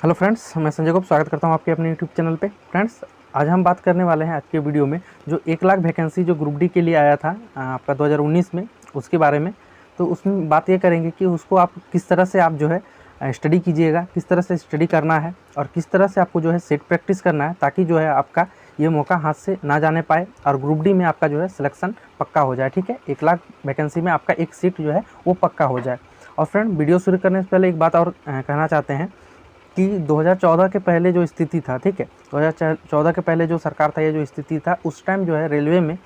Hello friends, मैं संजय को स्वागत करता हूं आपके अपने यूट्यूब चैनल पे। फ्रेंड्स, आज हम बात करने वाले हैं आज के वीडियो में जो 1 लाख वैकेंसी जो ग्रुप डी के लिए आया था आपका 2019 में, उसके बारे में। तो उसमें बात ये करेंगे कि उसको आप किस तरह से आप जो है स्टडी कीजिएगा, किस तरह से स्टडी करना है और किस तरह से आपको जो है सेट प्रैक्टिस करना है, ताकि जो है आपका ये मौका हाथ से ना जाने पाए और ग्रुप डी में आपका जो है सिलेक्शन पक्का हो जाए। ठीक है, 1 लाख वैकेंसी में आपका एक सीट जो है वो पक्का हो जाए। और फ्रेंड, वीडियो शुरू करने से पहले एक बात और कहना चाहते हैं कि 2014 के पहले जो स्थिति था, ठीक है, 2014 के पहले जो सरकार था, ये जो स्थिति था, उस टाइम जो है रेलवे में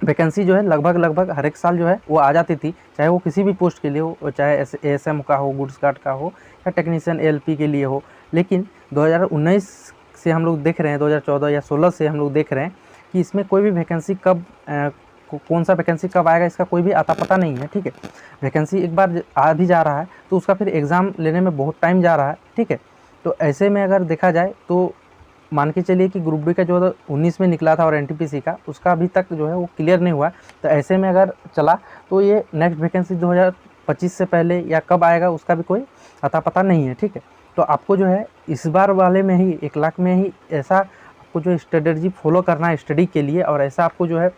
वैकेंसी जो है लगभग हर एक साल जो है वो आ जाती थी, चाहे वो किसी भी पोस्ट के लिए हो, चाहे एएसएम का हो, गुड्स गार्ड का हो या टेक्नीशियन एएलपी के लिए हो। लेकिन 2019 से हम लोग देख रहे हैं, 2014 या 16 से हम लोग देख रहे हैं कि इसमें कोई भी वैकेंसी कब कौन सा वैकेंसी कब आएगा इसका कोई भी आता पता नहीं है। ठीक है, वैकेंसी एक बार आ भी जा रहा है तो उसका फिर एग्ज़ाम लेने में बहुत टाइम जा रहा है। ठीक है, तो ऐसे में अगर देखा जाए तो मान के चलिए कि ग्रुप बी का जो 19 में निकला था और एनटीपीसी का, उसका अभी तक जो है वो क्लियर नहीं हुआ। तो ऐसे में अगर चला तो ये नेक्स्ट वैकेंसी 2025 से पहले या कब आएगा उसका भी कोई अता पता नहीं है। ठीक है, तो आपको जो है इस बार वाले में ही 1 लाख में ही ऐसा आपको जो स्ट्रेटजी फॉलो करना है स्टडी के लिए, और ऐसा आपको जो है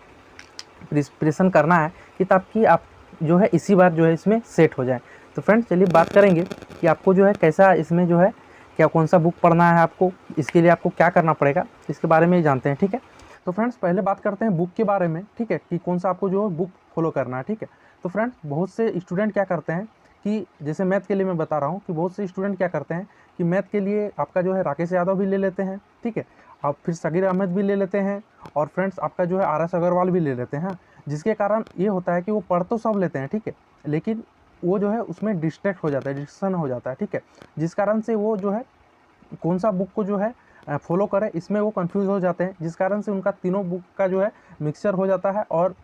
प्रिपरेशन करना है कि ताकि आप जो है इसी बार जो है इसमें सेट हो जाए। तो फ्रेंड्स, चलिए बात करेंगे कि आपको जो है कैसा इसमें जो है क्या कौन सा बुक पढ़ना है, आपको इसके लिए आपको क्या करना पड़ेगा, इसके बारे में ही जानते हैं। ठीक है, तो फ्रेंड्स पहले बात करते हैं बुक के बारे में। ठीक है, कि कौन सा आपको जो है बुक फॉलो करना है। ठीक है, तो फ्रेंड्स बहुत से स्टूडेंट क्या करते हैं कि जैसे मैथ के लिए मैं बता रहा हूँ कि बहुत से स्टूडेंट क्या करते हैं कि मैथ के लिए आपका जो है राकेश यादव भी ले लेते हैं। ठीक है, आप फिर सगीर अहमद भी ले लेते हैं और फ्रेंड्स आपका जो है आर.एस. अग्रवाल भी ले लेते हैं, जिसके कारण ये होता है कि वो पढ़ तो सब लेते हैं, ठीक है, लेकिन वो जो है उसमें डिस्ट्रैक्ट हो जाता है, डिस्ट्रैक्शन हो जाता है। ठीक है, जिस कारण से वो जो है कौन सा बुक को जो है फॉलो करे इसमें वो कंफ्यूज हो जाते हैं, जिस कारण से उनका तीनों बुक का जो है मिक्सचर हो जाता है। और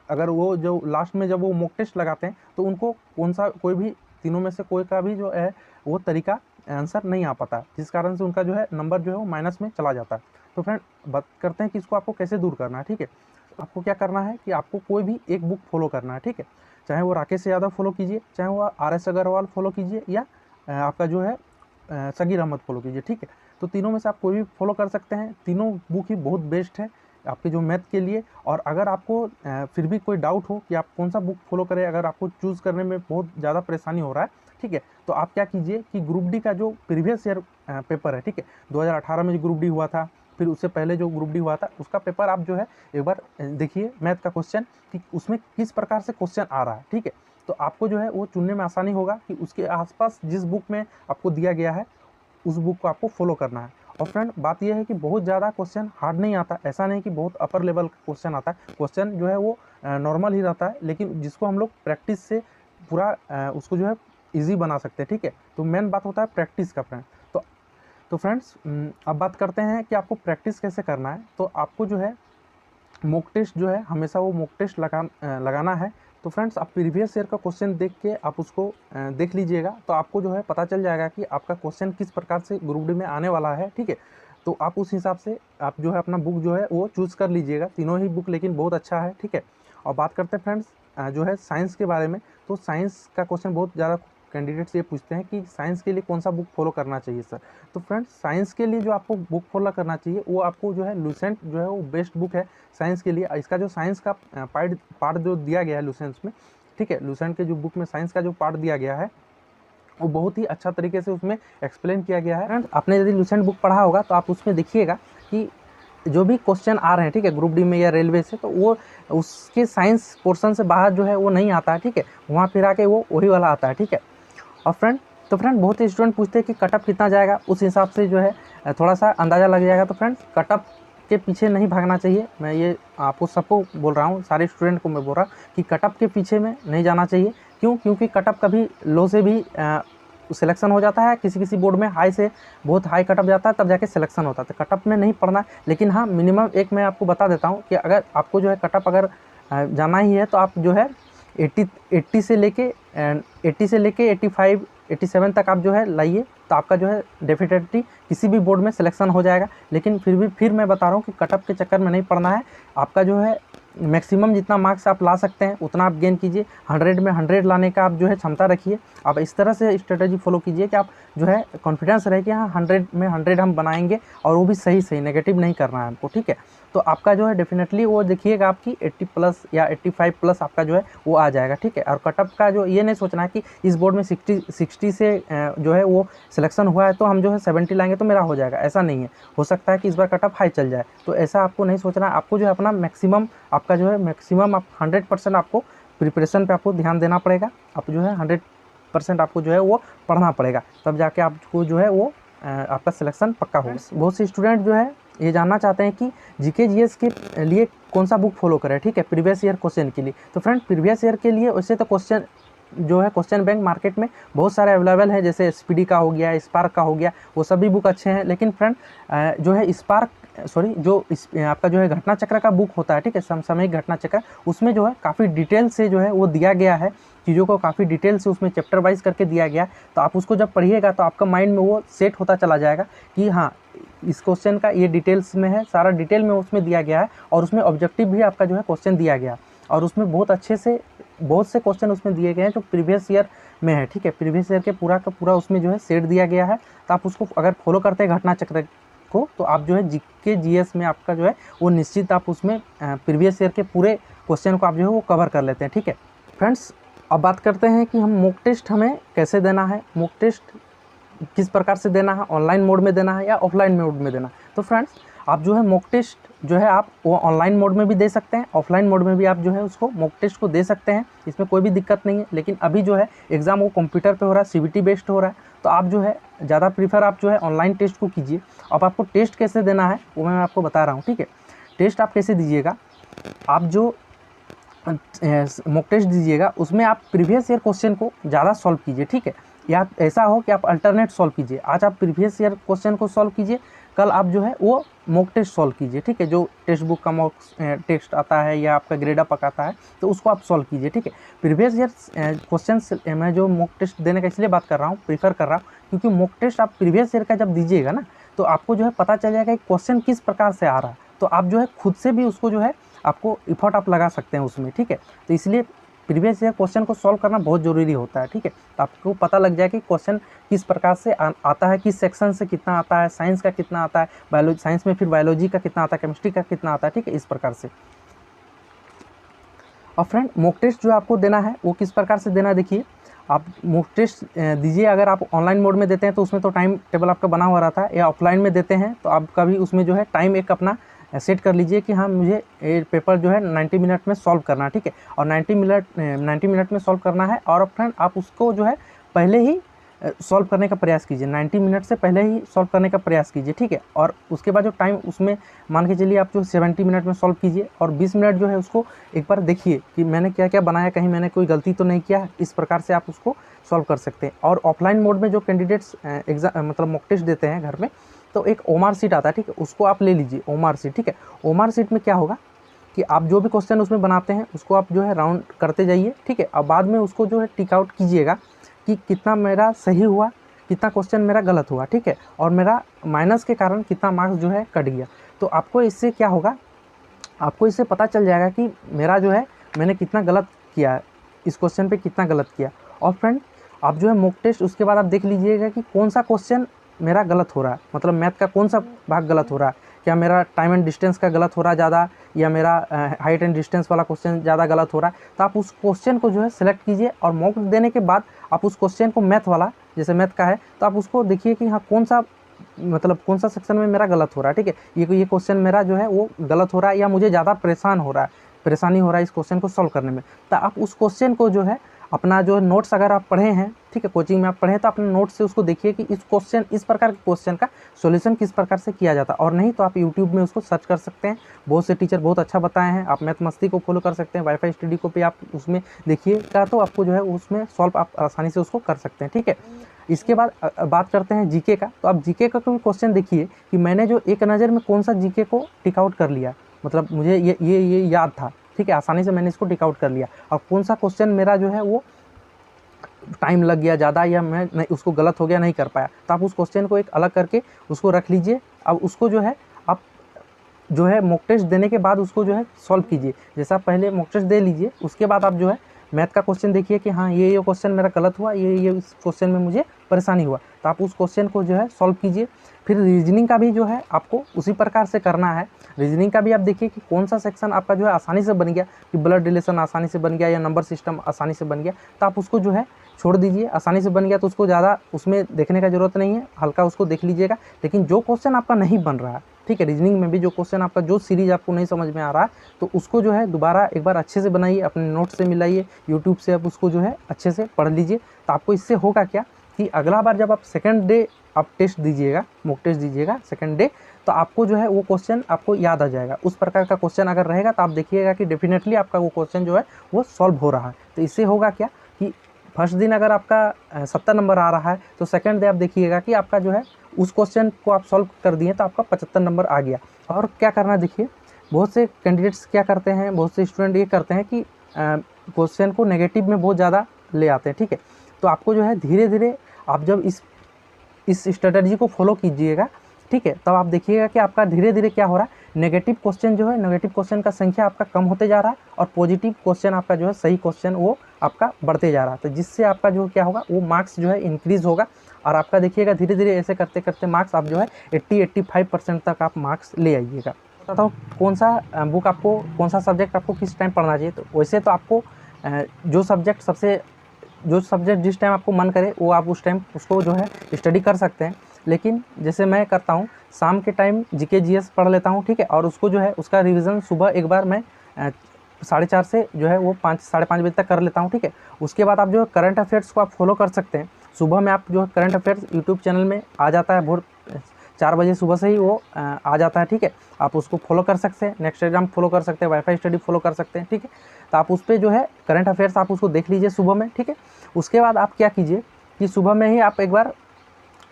अगर वो जो लास्ट में जब वो मॉक टेस्ट लगाते हैं तो उनको कौन सा कोई भी तीनों में से कोई का भी जो है वो तरीका आंसर नहीं आ पाता, जिस कारण से उनका जो है नंबर जो है वो माइनस में चला जाता है। तो फ्रेंड बात करते हैं कि इसको आपको कैसे दूर करना है। ठीक है, आपको क्या करना है कि आपको कोई भी एक बुक फॉलो करना है। ठीक है, चाहे वो राकेश यादव फॉलो कीजिए, चाहे वो आर.एस. अग्रवाल फॉलो कीजिए, या आपका जो है सगीर अहमद फॉलो कीजिए। ठीक है, तो तीनों में से आप कोई भी फॉलो कर सकते हैं, तीनों बुक ही बहुत बेस्ट है आपके जो मैथ के लिए। और अगर आपको फिर भी कोई डाउट हो कि आप कौन सा बुक फॉलो करें, अगर आपको चूज़ करने में बहुत ज़्यादा परेशानी हो रहा है, ठीक है, तो आप क्या कीजिए कि ग्रुप डी का जो प्रीवियस ईयर पेपर है, ठीक है, 2018 में जो ग्रुप डी हुआ था, फिर उससे पहले जो ग्रुप डी हुआ था, उसका पेपर आप जो है एक बार देखिए मैथ का क्वेश्चन कि उसमें किस प्रकार से क्वेश्चन आ रहा है। ठीक है, तो आपको जो है वो चुनने में आसानी होगा कि उसके आसपास जिस बुक में आपको दिया गया है उस बुक को आपको फॉलो करना है। और फ्रेंड बात यह है कि बहुत ज़्यादा क्वेश्चन हार्ड नहीं आता, ऐसा नहीं कि बहुत अपर लेवल का क्वेश्चन आता है, क्वेश्चन जो है वो नॉर्मल ही रहता है, लेकिन जिसको हम लोग प्रैक्टिस से पूरा उसको जो है ईजी बना सकते हैं। ठीक है, तो मेन बात होता है प्रैक्टिस का फ्रेंड। तो फ्रेंड्स अब बात करते हैं कि आपको प्रैक्टिस कैसे करना है। तो आपको जो है मॉक टेस्ट जो है हमेशा वो मॉक टेस्ट लगाना है। तो फ्रेंड्स आप प्रीवियस ईयर का क्वेश्चन देख के आप उसको देख लीजिएगा, तो आपको जो है पता चल जाएगा कि आपका क्वेश्चन किस प्रकार से ग्रुप डी में आने वाला है। ठीक है, तो आप उस हिसाब से आप जो है अपना बुक जो है वो चूज़ कर लीजिएगा, तीनों ही बुक लेकिन बहुत अच्छा है। ठीक है, और बात करते हैं फ्रेंड्स जो है साइंस के बारे में। तो साइंस का क्वेश्चन बहुत ज़्यादा कैंडिडेट्स ये पूछते हैं कि साइंस के लिए कौन सा बुक फॉलो करना चाहिए सर। तो फ्रेंड्स साइंस के लिए जो आपको बुक फॉलो करना चाहिए वो आपको जो है लुसेंट जो है वो बेस्ट बुक है साइंस के लिए। इसका जो साइंस का पार्ट जो दिया गया है लुसेंट में, ठीक है, लुसेंट के जो बुक में साइंस का जो पार्ट दिया गया है वो बहुत ही अच्छा तरीके से उसमें एक्सप्लेन किया गया है। फ्रेंड्स आपने यदि लुसेंट बुक पढ़ा होगा तो आप उसमें देखिएगा कि जो भी क्वेश्चन आ रहे हैं, ठीक है, ग्रुप डी में या रेलवे से, तो वो उसके साइंस पोर्शन से बाहर जो है वो नहीं आता है। ठीक है, वहाँ फिर आके वो वही वाला आता है। ठीक है, और फ्रेंड बहुत ही स्टूडेंट पूछते हैं कि कटअप कितना जाएगा, उस हिसाब से जो है थोड़ा सा अंदाज़ा लग जाएगा। तो फ्रेंड्स कटअप के पीछे नहीं भागना चाहिए, मैं ये आपको सबको बोल रहा हूँ, सारे स्टूडेंट को मैं बोल रहा हूँ कि कटअप के पीछे में नहीं जाना चाहिए। क्यों? क्योंकि कटअप कभी लो से भी सिलेक्शन हो जाता है, किसी किसी बोर्ड में हाई से बहुत हाई कटअप जाता है तब जाके सिलेक्शन होता है। तो कटअप में नहीं पढ़ना, लेकिन हाँ मिनिमम एक मैं आपको बता देता हूँ कि अगर आपको जो है कटअप अगर जाना ही है तो आप जो है 80 से लेके 85 87 तक आप जो है लाइए, तो आपका जो है डेफिनेटली किसी भी बोर्ड में सिलेक्शन हो जाएगा। लेकिन फिर मैं बता रहा हूँ कि कटअप के चक्कर में नहीं पड़ना है, आपका जो है मैक्सिमम जितना मार्क्स आप ला सकते हैं उतना आप गेन कीजिए। 100 में 100 लाने का आप जो है क्षमता रखिए। आप इस तरह से स्ट्रेटजी फॉलो कीजिए कि आप जो है कॉन्फिडेंस रहे कि हाँ 100 में 100 हम बनाएंगे, और वो भी सही सही, नेगेटिव नहीं करना है हमको, ठीक है। तो आपका जो है डेफिनेटली वो देखिएगा आपकी 80 प्लस या 85 प्लस आपका जो है वो आ जाएगा, ठीक है। और कटअप का जो ये नहीं सोचना है कि इस बोर्ड में 60 से जो है वो सिलेक्शन हुआ है तो हम जो है 70 लाएंगे तो मेरा हो जाएगा, ऐसा नहीं है। हो सकता है कि इस बार कटअप हाई चल जाए, तो ऐसा आपको नहीं सोचना। आपको जो है अपना मैक्सिमम, आपका जो है मैक्सिमम आप 100% आपको प्रिपरेशन पे आपको ध्यान देना पड़ेगा। आप जो है 100% आपको जो है वो पढ़ना पड़ेगा, तब जाके आपको जो है वो आपका सिलेक्शन पक्का होगा। बहुत से स्टूडेंट जो है ये जानना चाहते हैं कि जीके जीएस के लिए कौन सा बुक फॉलो करें, ठीक है, प्रीवियस ईयर क्वेश्चन के लिए। तो फ्रेंड प्रीवियस ईयर के लिए वैसे तो क्वेश्चन जो है क्वेश्चन बैंक मार्केट में बहुत सारे अवेलेबल है, जैसे एसपीडी का हो गया, स्पार्क का हो गया, वो सभी बुक अच्छे हैं। लेकिन फ्रेंड जो है आपका जो है घटना चक्र का बुक होता है, ठीक है, समसामयिक घटना चक्र, उसमें जो है काफ़ी डिटेल से जो है वो दिया गया है, चीज़ों को काफ़ी डिटेल से उसमें चैप्टर वाइज करके दिया गया। तो आप उसको जब पढ़िएगा तो आपका माइंड में वो सेट होता चला जाएगा कि हाँ इस क्वेश्चन का ये डिटेल्स में है, सारा डिटेल में उसमें दिया गया है, और उसमें ऑब्जेक्टिव भी आपका जो है क्वेश्चन दिया गया, और उसमें बहुत अच्छे से बहुत से क्वेश्चन उसमें दिए गए हैं जो प्रीवियस ईयर में है, ठीक है। प्रीवियस ईयर के पूरा का पूरा उसमें जो है सेट दिया गया है। तो आप उसको अगर फॉलो करते हैं घटना चक्र को, तो आप जो है जीके जीएस में आपका जो है वो निश्चित आप उसमें प्रीवियस ईयर के पूरे क्वेश्चन को आप जो है वो कवर कर लेते हैं, ठीक है। फ्रेंड्स अब बात करते हैं कि हम मॉक टेस्ट हमें कैसे देना है, मॉक टेस्ट किस प्रकार से देना है, ऑनलाइन मोड में देना है या ऑफलाइन मोड में देना है। तो फ्रेंड्स आप जो है मॉक टेस्ट जो है आप वो ऑनलाइन मोड में भी दे सकते हैं, ऑफलाइन मोड में भी आप जो है उसको मॉक टेस्ट को दे सकते हैं, इसमें कोई भी दिक्कत नहीं है। लेकिन अभी जो है एग्ज़ाम वो कंप्यूटर पे हो रहा है, सीबीटी बेस्ड हो रहा है, तो आप जो है ज़्यादा प्रीफर आप जो है ऑनलाइन टेस्ट को कीजिए। अब आपको टेस्ट कैसे देना है वो मैं आपको बता रहा हूँ, ठीक है। टेस्ट आप कैसे दीजिएगा, आप जो मॉक टेस्ट दीजिएगा उसमें आप प्रीवियस ईयर क्वेश्चन को ज़्यादा सॉल्व कीजिए, ठीक है। या ऐसा हो कि आप अल्टरनेट सॉल्व कीजिए, आज आप प्रीवियस ईयर क्वेश्चन को सॉल्व कीजिए, कल आप जो है वो मॉक टेस्ट सॉल्व कीजिए, ठीक है। जो टेक्स्ट बुक का मॉक टेस्ट आता है या आपका ग्रेड अप आता है तो उसको आप सॉल्व कीजिए, ठीक है। प्रीवियस ईयर क्वेश्चन मैं जो मॉक टेस्ट देने का इसलिए बात कर रहा हूँ, प्रीफर कर रहा हूँ, क्योंकि मॉक टेस्ट आप प्रीवियस ईयर का जब दीजिएगा ना तो आपको जो है पता चल जाएगा कि क्वेश्चन किस प्रकार से आ रहा है, तो आप जो है खुद से भी उसको जो है आपको इफर्ट आप लगा सकते हैं उसमें, ठीक है। तो इसलिए प्रीवियस ईयर क्वेश्चन को सॉल्व करना बहुत ज़रूरी होता है, ठीक है। तो आपको पता लग जाए कि क्वेश्चन किस प्रकार से आता है, किस सेक्शन से कितना आता है, साइंस का कितना आता है, बायोलॉजी साइंस में फिर बायोलॉजी का कितना आता है, केमिस्ट्री का कितना आता है, ठीक है, इस प्रकार से। और फ्रेंड मॉक टेस्ट जो आपको देना है वो किस प्रकार से देना है, देखिए आप मॉक टेस्ट दीजिए। अगर आप ऑनलाइन मोड में देते हैं तो उसमें तो टाइम टेबल आपका बना हुआ रहता है, या ऑफलाइन में देते हैं तो आपका भी उसमें जो है टाइम एक अपना सेट कर लीजिए कि हाँ मुझे ये पेपर जो है 90 मिनट में सॉल्व करना है, ठीक है। और 90 मिनट में सॉल्व करना है, और फ्रेंड आप उसको जो है पहले ही सॉल्व करने का प्रयास कीजिए, 90 मिनट से पहले ही सॉल्व करने का प्रयास कीजिए, ठीक है। और उसके बाद जो टाइम उसमें मान के चलिए आप जो 70 मिनट में सॉल्व कीजिए, और 20 मिनट जो है उसको एक बार देखिए कि मैंने क्या क्या बनाया, कहीं मैंने कोई गलती तो नहीं किया है, इस प्रकार से आप उसको सॉल्व कर सकते हैं। और ऑफलाइन मोड में जो कैंडिडेट्स एग्जाम मतलब मॉक टेस्ट देते हैं घर में, तो एक ओमार सीट आता है, ठीक है, उसको आप ले लीजिए, ओमार सीट, ठीक है। ओमार सीट में क्या होगा कि आप जो भी क्वेश्चन उसमें बनाते हैं उसको आप जो है राउंड करते जाइए, ठीक है। और बाद में उसको जो है टिक आउट कीजिएगा कि कितना मेरा सही हुआ, कितना क्वेश्चन मेरा गलत हुआ, ठीक है, और मेरा माइनस के कारण कितना मार्क्स जो है कट गया। तो आपको इससे क्या होगा, आपको इससे पता चल जाएगा कि मेरा जो है मैंने कितना गलत किया, इस क्वेश्चन पे कितना गलत किया। और फ्रेंड आप जो है मॉक टेस्ट उसके बाद आप देख लीजिएगा कि कौन सा क्वेश्चन मेरा गलत हो रहा है, मतलब मैथ का कौन सा भाग गलत हो रहा है, क्या मेरा टाइम एंड डिस्टेंस का गलत हो रहा है ज़्यादा, या मेरा हाइट एंड डिस्टेंस वाला क्वेश्चन ज़्यादा गलत हो रहा है। तो आप उस क्वेश्चन को जो है सिलेक्ट कीजिए, और मॉक देने के बाद आप उस क्वेश्चन को मैथ वाला, जैसे मैथ का है तो आप उसको देखिए कि हाँ कौन सा मतलब कौन सा सेक्शन में मेरा गलत हो रहा है, ठीक है, ये क्वेश्चन मेरा जो है वो गलत हो रहा है, या मुझे ज़्यादा परेशानी हो रहा है इस क्वेश्चन को सॉल्व करने में। तो आप उस क्वेश्चन को जो है अपना जो नोट्स अगर आप पढ़े हैं, ठीक है, कोचिंग में आप पढ़े हैं तो अपने नोट्स से उसको देखिए कि इस प्रकार के क्वेश्चन का सॉल्यूशन किस प्रकार से किया जाता है। और नहीं तो आप यूट्यूब में उसको सर्च कर सकते हैं, बहुत से टीचर बहुत अच्छा बताए हैं। आप मैथ मस्ती को फॉलो कर सकते हैं, वाईफाई स्टडी को भी आप उसमें देखिएगा तो आपको जो है उसमें सॉल्व आप आसानी से उसको कर सकते हैं, ठीक है। इसके बाद बात करते हैं जीके का। तो आप जीके का कोई क्वेश्चन देखिए कि मैंने जो एक नज़र में कौन सा जीके को टिक आउट कर लिया, मतलब मुझे ये याद था, ठीक है, आसानी से मैंने इसको टिक आउट कर लिया। और कौन सा क्वेश्चन मेरा जो है वो टाइम लग गया ज़्यादा, या मैं नहीं उसको गलत हो गया, नहीं कर पाया, तो आप उस क्वेश्चन को एक अलग करके उसको रख लीजिए। अब उसको जो है आप जो है मॉक टेस्ट देने के बाद उसको जो है सॉल्व कीजिए। जैसा आप पहले मॉक टेस्ट दे लीजिए, उसके बाद आप जो है मैथ का क्वेश्चन देखिए कि हाँ ये क्वेश्चन मेरा गलत हुआ, ये इस क्वेश्चन में मुझे परेशानी हुआ, तो आप उस क्वेश्चन को जो है सॉल्व कीजिए। फिर रीजनिंग का भी जो है आपको उसी प्रकार से करना है। रीजनिंग का भी आप देखिए कि कौन सा सेक्शन आपका जो है आसानी से बन गया, कि ब्लड रिलेशन आसानी से बन गया या नंबर सिस्टम आसानी से बन गया, तो आप उसको जो है छोड़ दीजिए। आसानी से बन गया तो उसको ज़्यादा उसमें देखने का ज़रूरत नहीं है, हल्का उसको देख लीजिएगा। लेकिन जो क्वेश्चन आपका नहीं बन रहा है, ठीक है, रीजनिंग में भी जो क्वेश्चन आपका जो सीरीज आपको नहीं समझ में आ रहा है, तो उसको जो है दोबारा एक बार अच्छे से बनाइए, अपने नोट से मिलाइए, यूट्यूब से आप उसको जो है अच्छे से पढ़ लीजिए। तो आपको इससे होगा क्या कि अगला बार जब आप सेकंड डे आप टेस्ट दीजिएगा, मॉक टेस्ट दीजिएगा सेकंड डे, तो आपको जो है वो क्वेश्चन आपको याद आ जाएगा। उस प्रकार का क्वेश्चन अगर रहेगा तो आप देखिएगा कि डेफिनेटली आपका वो क्वेश्चन जो है वो सॉल्व हो रहा है। तो इससे होगा क्या कि फर्स्ट दिन अगर आपका 70 नंबर आ रहा है, तो सेकंड डे आप देखिएगा कि आपका जो है उस क्वेश्चन को आप सॉल्व कर दिए तो आपका 75 नंबर आ गया। और क्या करना, देखिए बहुत से कैंडिडेट्स क्या करते हैं, बहुत से स्टूडेंट ये करते हैं कि क्वेश्चन को नेगेटिव में बहुत ज़्यादा ले आते हैं, ठीक है। तो आपको जो है धीरे धीरे आप जब इस स्ट्रेटजी को फॉलो कीजिएगा, ठीक है, तब आप देखिएगा कि आपका धीरे धीरे क्या हो रहा है, नेगेटिव क्वेश्चन जो है, नेगेटिव क्वेश्चन का संख्या आपका कम होते जा रहा है और पॉजिटिव क्वेश्चन आपका जो है सही क्वेश्चन वो आपका बढ़ते जा रहा है। तो जिससे आपका जो क्या होगा, वो मार्क्स जो है इंक्रीज़ होगा और आपका देखिएगा धीरे धीरे ऐसे करते करते मार्क्स आप जो है 80-85% तक आप मार्क्स ले आइएगा। बताता हूँ कौन सा बुक आपको, कौन सा सब्जेक्ट आपको किस टाइम पढ़ना चाहिए। तो वैसे तो आपको जो सब्जेक्ट जिस टाइम आपको मन करे वो आप उस टाइम उसको जो है स्टडी कर सकते हैं। लेकिन जैसे मैं करता हूँ, शाम के टाइम जीके जीएस पढ़ लेता हूँ, ठीक है, और उसको जो है उसका रिवीजन सुबह एक बार मैं 4:30 से जो है वो 5-5:30 बजे तक कर लेता हूँ, ठीक है। उसके बाद आप जो है करंट अफेयर्स को आप फॉलो कर सकते हैं। सुबह में आप जो है करंट अफेयर्स यूट्यूब चैनल में आ जाता है, भोर 4 बजे सुबह से ही वो आ जाता है, ठीक है। आप उसको फॉलो कर सकते हैं, नेक्स्ट एग्जाम फॉलो कर सकते हैं, वाईफाई स्टडी फॉलो कर सकते हैं, ठीक है। तो आप उस पर जो है करंट अफेयर्स आप उसको देख लीजिए सुबह में, ठीक है। उसके बाद आप क्या कीजिए कि सुबह में ही आप एक बार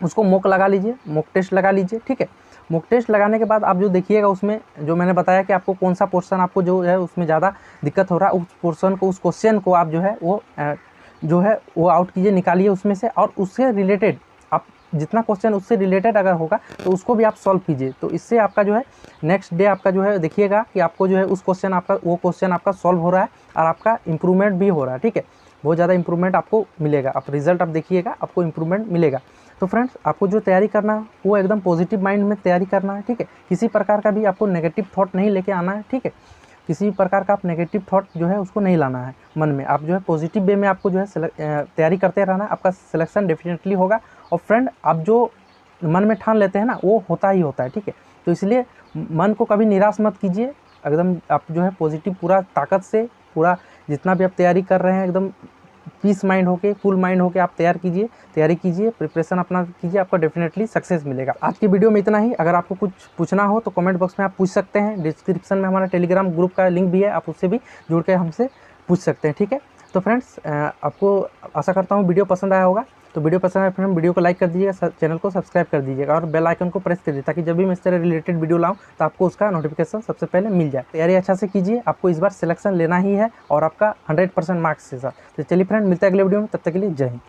उसको मॉक लगा लीजिए, मॉक टेस्ट लगा लीजिए, ठीक है। मॉक टेस्ट लगाने के बाद आप जो देखिएगा उसमें जो मैंने बताया कि आपको कौन सा पोर्शन आपको जो है उसमें ज़्यादा दिक्कत हो रहा है, उस पोर्शन को, उस क्वेश्चन को आप जो है वो आउट कीजिए, निकालिए उसमें से, और उससे रिलेटेड आप जितना क्वेश्चन उससे रिलेटेड अगर होगा तो उसको भी आप सॉल्व कीजिए। तो इससे आपका जो है नेक्स्ट डे आपका जो है देखिएगा कि आपको जो है वो क्वेश्चन आपका सॉल्व हो रहा है और आपका इम्प्रूवमेंट भी हो रहा है, ठीक है। बहुत ज़्यादा इंप्रूवमेंट आपको मिलेगा, आप रिजल्ट आप देखिएगा आपको इंप्रूवमेंट मिलेगा। तो फ्रेंड्स, आपको जो तैयारी करना है वो एकदम पॉजिटिव माइंड में तैयारी करना है, ठीक है। किसी प्रकार का भी आपको नेगेटिव थॉट नहीं लेके आना है, ठीक है। किसी प्रकार का आप नेगेटिव थॉट जो है उसको नहीं लाना है मन में। आप जो है पॉजिटिव वे में आपको जो है तैयारी करते रहना है, आपका सिलेक्शन डेफिनेटली होगा। और फ्रेंड, आप जो मन में ठान लेते हैं ना वो होता ही होता है, ठीक है। तो इसलिए मन को कभी निराश मत कीजिए, एकदम आप जो है पॉजिटिव पूरा ताकत से, पूरा जितना भी आप तैयारी कर रहे हैं एकदम पीस माइंड होके, फुल माइंड होके आप तैयारी कीजिए, प्रिपरेशन अपना कीजिए, आपको डेफिनेटली सक्सेस मिलेगा। आज की वीडियो में इतना ही। अगर आपको कुछ पूछना हो तो कमेंट बॉक्स में आप पूछ सकते हैं। डिस्क्रिप्शन में हमारा टेलीग्राम ग्रुप का लिंक भी है, आप उससे भी जुड़ के हमसे पूछ सकते हैं, ठीक है। तो फ्रेंड्स, आपको आशा करता हूँ वीडियो पसंद आया होगा। तो वीडियो पसंद आए फ्रेंड, वीडियो को लाइक कर दीजिएगा, चैनल को सब्सक्राइब कर दीजिएगा और बेल आइकन को प्रेस कर दीजिए, ताकि जब भी मैं इस तरह रिलेटेड वीडियो लाऊं तो आपको उसका नोटिफिकेशन सबसे पहले मिल जाए। तैयारी अच्छा से कीजिए, आपको इस बार सिलेक्शन लेना ही है और आपका 100% मार्क्स के साथ। तो चलिए फ्रेंड, मिलते हैं अगले वीडियो में, तब तक के लिए जय हिंद।